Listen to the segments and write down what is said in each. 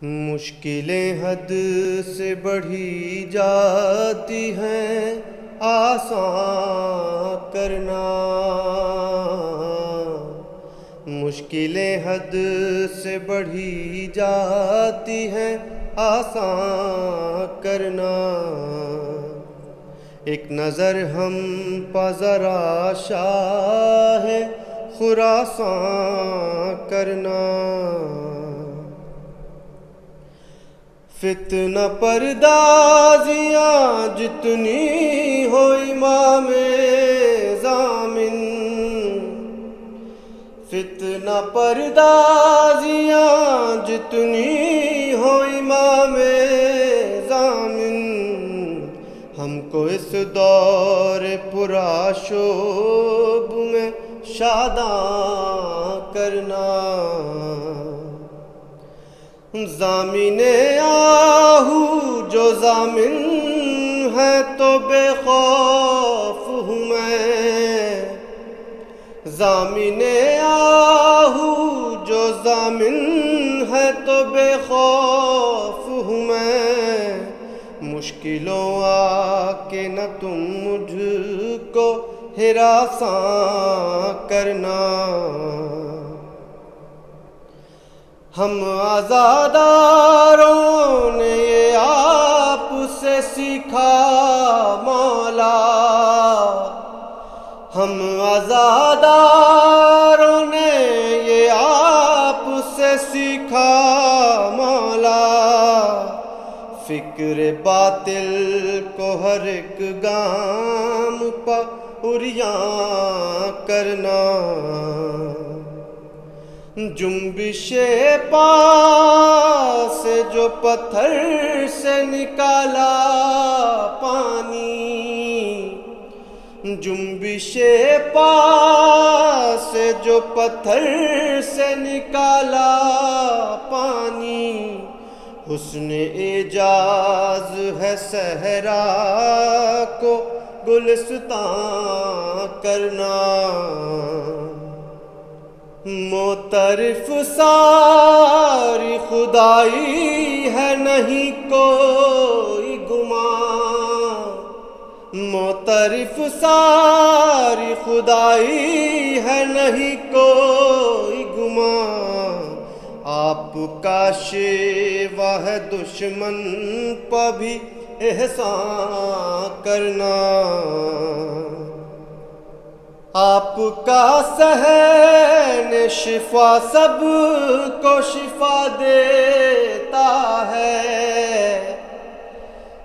مشکلیں حد سے بڑھی جاتی ہیں، آسان کرنا۔ مشکلیں حد سے بڑھی جاتی ہیں، آسان کرنا۔ ایک نظر ہم پہ ذرا شاہ خراساں کرنا۔ فتنہ پردازیاں جتنی ہو امام ضامن، فتنہ پردازیاں جتنی ہو امام ضامن، ہم کو اس دور پرآشوب میں شاداں کرنا۔ ضامن آہو جو ضامن ہے تو بے خوف ہوں میں، ضامن آہو جو ضامن ہے تو بے خوف ہوں میں۔ مشکلوں آ کے نہ تم مجھ کو ہراساں کرنا۔ ہم عزاداروں نے یہ آپ سے سیکھا مولا، ہم عزاداروں نے یہ آپ سے سیکھا مولا۔ فکر باطل کو ہر ایک گام پہ عریاں کرنا۔ جنبش پا سے جو پتھر سے نکالا پانی، جنبش پا سے جو پتھر سے نکالا پانی، حسن اعجاز ہے صحرا کو گلستاں کرنا۔ معترف ساری خدائی ہے نہیں کوئی گمان، معترف ساری خدائی ہے نہیں کوئی گمان۔ آپ کا شیوہ ہے دشمن پہ بھی احسان کرنا۔ آپ کا صحن شفا سب کو شفا دیتا ہے،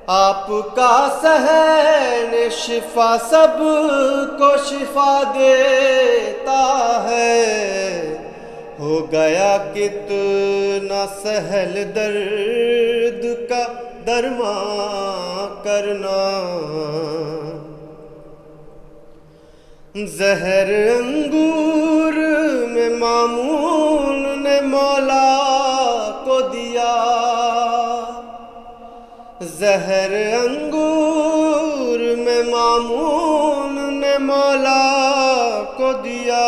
آپ کا صحن شفا سب کو شفا دیتا ہے۔ ہو گیا کتنا سہل درد کا درمان کرنا۔ زہر انگور میں مامون نے مولا کو دیا، زہر انگور میں مامون نے مولا کو دیا،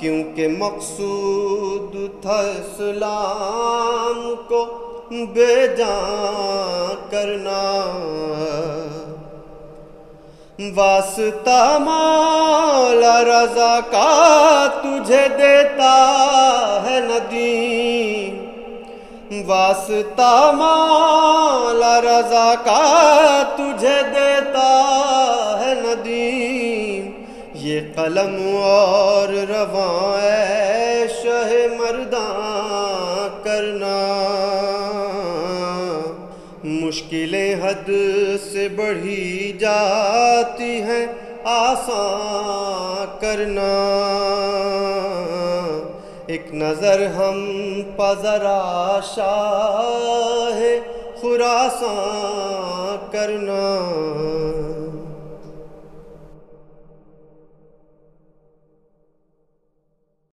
کیونکہ مقصود تھا اسلام کو بے جان کرنا۔ واسطہ مولا رضا کا تجھے دیتا ہے ندیم، واسطہ مولا رضا کا تجھے دیتا ہے ندیم۔ یہ قلم اور رواں اے شہ مرداں کرنا۔ مشکلیں حد سے بڑھی جاتی ہیں، آسان کرنا۔ ایک نظر ہم پہ ذرا شاہ خراساں کرنا۔